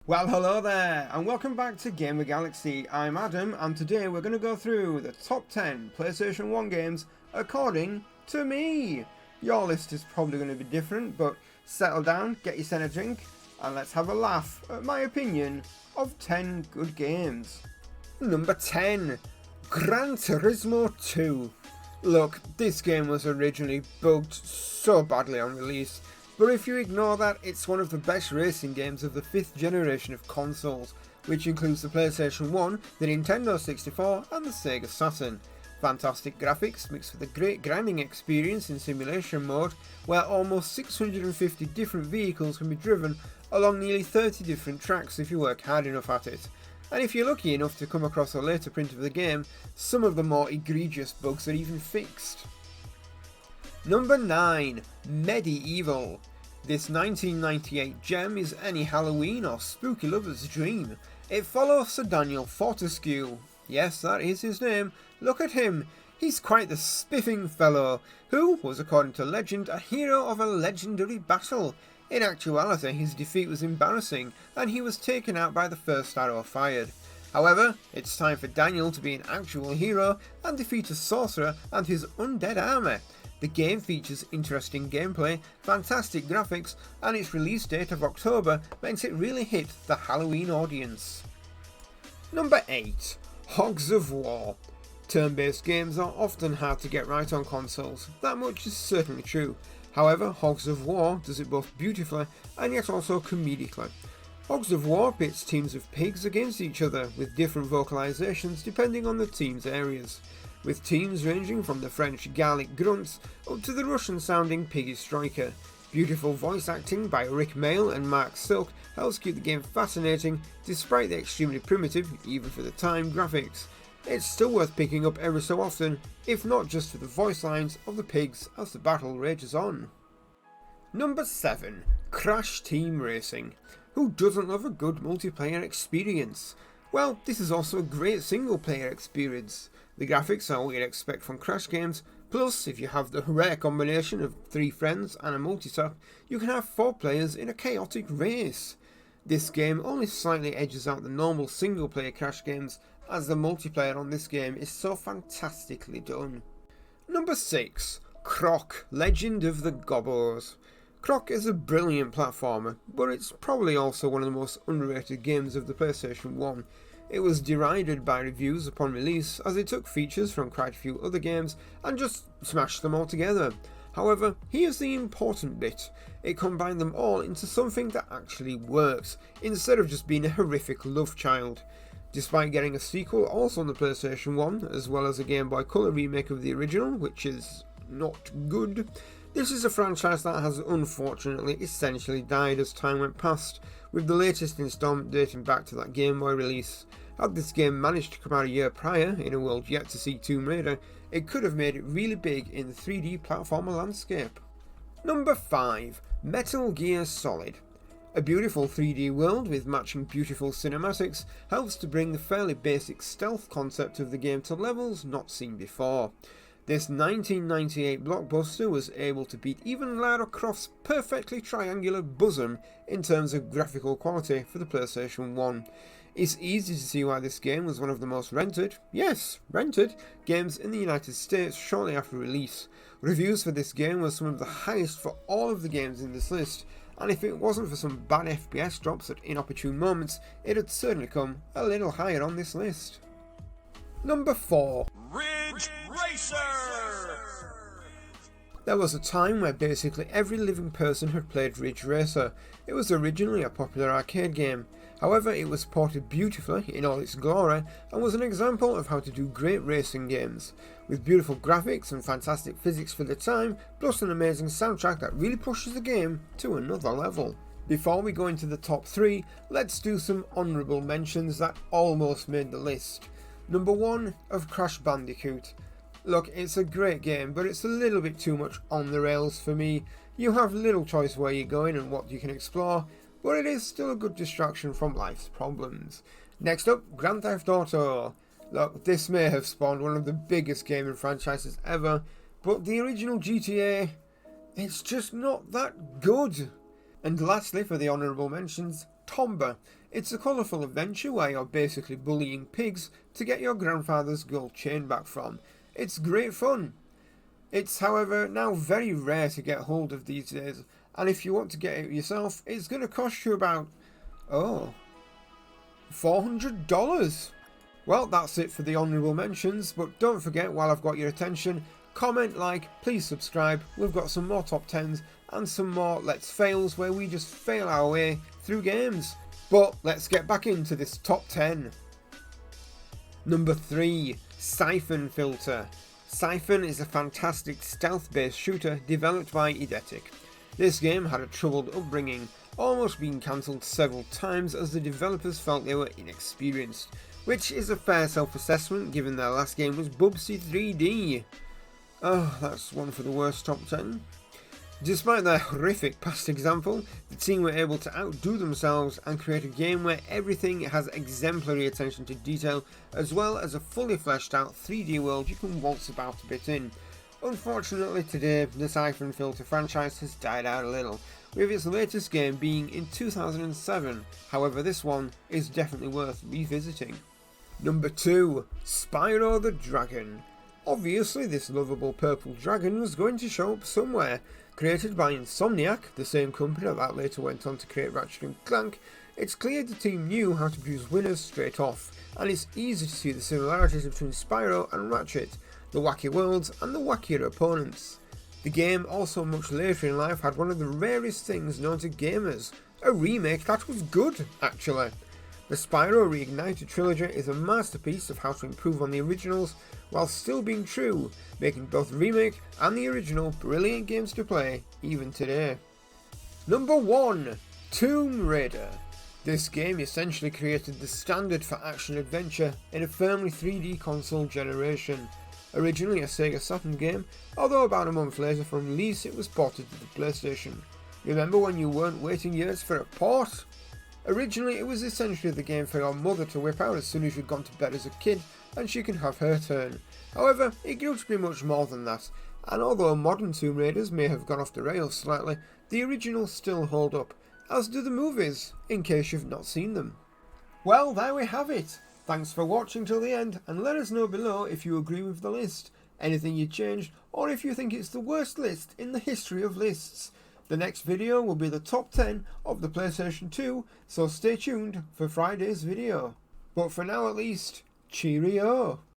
Well, hello there, and welcome back to Gamer Galaxy. I'm Adam, and today we're going to go through the top 10 PlayStation 1 games according to me. Your list is probably going to be different, but settle down, get yourself a drink, and let's have a laugh at my opinion of 10 good games. Number 10, Gran Turismo 2. Look, this game was originally bugged so badly on release, but if you ignore that, it's one of the best racing games of the 5th generation of consoles, which includes the PlayStation 1, the Nintendo 64 and the Sega Saturn. Fantastic graphics mixed with a great grinding experience in simulation mode, where almost 650 different vehicles can be driven along nearly 30 different tracks if you work hard enough at it. And if you're lucky enough to come across a later print of the game, some of the more egregious bugs are even fixed. Number 9, Medieval. This 1998 gem is any Halloween or spooky lover's dream. It follows Sir Daniel Fortescue. Yes, that is his name. Look at him. He's quite the spiffing fellow, who was, according to legend, a hero of a legendary battle. In actuality, his defeat was embarrassing, and he was taken out by the first arrow fired. However, it's time for Daniel to be an actual hero and defeat a sorcerer and his undead army. The game features interesting gameplay, fantastic graphics, and its release date of October meant it really hit the Halloween audience. Number 8, Hogs of War. Turn-based games are often hard to get right on consoles, that much is certainly true. However, Hogs of War does it both beautifully and yet also comedically. Hogs of War pits teams of pigs against each other with different vocalisations depending on the team's areas, with teams ranging from the French Gallic grunts up to the Russian sounding Piggy Striker. Beautiful voice acting by Rick Mail and Mark Silk helps keep the game fascinating despite the extremely primitive, even for the time, graphics. It's still worth picking up every so often, if not just for the voice lines of the pigs as the battle rages on. Number 7, Crash Team Racing. Who doesn't love a good multiplayer experience? Well, this is also a great single player experience. The graphics are what you'd expect from Crash games, plus if you have the rare combination of 3 friends and a multi-tap, you can have 4 players in a chaotic race. This game only slightly edges out the normal single player Crash games, as the multiplayer on this game is so fantastically done. Number 6, Croc, Legend of the Gobbos. Croc is a brilliant platformer, but it's probably also one of the most underrated games of the PlayStation 1. It was derided by reviews upon release as it took features from quite a few other games and just smashed them all together. However, here's the important bit. It combined them all into something that actually works, instead of just being a horrific love child. Despite getting a sequel also on the PlayStation 1, as well as a Game Boy Color remake of the original, which is not good, this is a franchise that has unfortunately essentially died as time went past, with the latest installment dating back to that Game Boy release. Had this game managed to come out a year prior, in a world yet to see Tomb Raider, it could have made it really big in the 3D platformer landscape. Number 5, Metal Gear Solid. A beautiful 3D world with matching beautiful cinematics helps to bring the fairly basic stealth concept of the game to levels not seen before. This 1998 blockbuster was able to beat even Lara Croft's perfectly triangular bosom in terms of graphical quality for the PlayStation 1. It's easy to see why this game was one of the most rented, yes, rented, games in the United States shortly after release. Reviews for this game were some of the highest for all of the games in this list, and if it wasn't for some bad FPS drops at inopportune moments, it had certainly come a little higher on this list. Number 4, Ridge Racer! There was a time where basically every living person had played Ridge Racer. It was originally a popular arcade game. However, it was ported beautifully in all its glory and was an example of how to do great racing games, with beautiful graphics and fantastic physics for the time, plus an amazing soundtrack that really pushes the game to another level. Before we go into the top 3, let's do some honourable mentions that almost made the list. Number 1 of Crash Bandicoot. Look, it's a great game, but it's a little bit too much on the rails for me. You have little choice where you're going and what you can explore, but it is still a good distraction from life's problems. Next up, Grand Theft Auto. Look, this may have spawned one of the biggest gaming franchises ever, but the original GTA, it's just not that good. And lastly, for the honourable mentions, Tomba. It's a colourful adventure where you're basically bullying pigs to get your grandfather's gold chain back from. It's great fun. It's, however, now very rare to get hold of these days, and if you want to get it yourself, it's going to cost you about, $400. Well, that's it for the honourable mentions, but don't forget, while I've got your attention, comment, like, please subscribe. We've got some more top 10s and some more Let's Fails where we just fail our way through games. But let's get back into this top 10. Number 3, Siphon Filter. Siphon is a fantastic stealth-based shooter developed by Eidetic. This game had a troubled upbringing, almost being cancelled several times as the developers felt they were inexperienced, which is a fair self-assessment given their last game was Bubsy 3D. Oh, that's one for the worst top 10. Despite their horrific past example, the team were able to outdo themselves and create a game where everything has exemplary attention to detail, as well as a fully fleshed out 3D world you can waltz about a bit in. Unfortunately today, the Siphon Filter franchise has died out a little, with its latest game being in 2007, however this one is definitely worth revisiting. Number 2, Spyro the Dragon. Obviously this lovable purple dragon was going to show up somewhere. Created by Insomniac, the same company that later went on to create Ratchet & Clank, it's clear the team knew how to produce winners straight off, and it's easy to see the similarities between Spyro and Ratchet, the wacky worlds and the wackier opponents. The game, also much later in life, had one of the rarest things known to gamers, a remake that was good, actually. The Spyro Reignited trilogy is a masterpiece of how to improve on the originals while still being true, making both the remake and the original brilliant games to play even today. Number 1, Tomb Raider. This game essentially created the standard for action adventure in a firmly 3D console generation. Originally a Sega Saturn game, although about a month later from release it was ported to the PlayStation. Remember when you weren't waiting years for a port? Originally it was essentially the game for your mother to whip out as soon as you'd gone to bed as a kid and she can have her turn. However, it grew to be much more than that, and although modern Tomb Raiders may have gone off the rails slightly, the originals still hold up, as do the movies, in case you've not seen them. Well, there we have it. Thanks for watching till the end, and let us know below if you agree with the list, anything you changed, or if you think it's the worst list in the history of lists. The next video will be the top 10 of the PlayStation 2, so stay tuned for Friday's video. But for now at least, cheerio!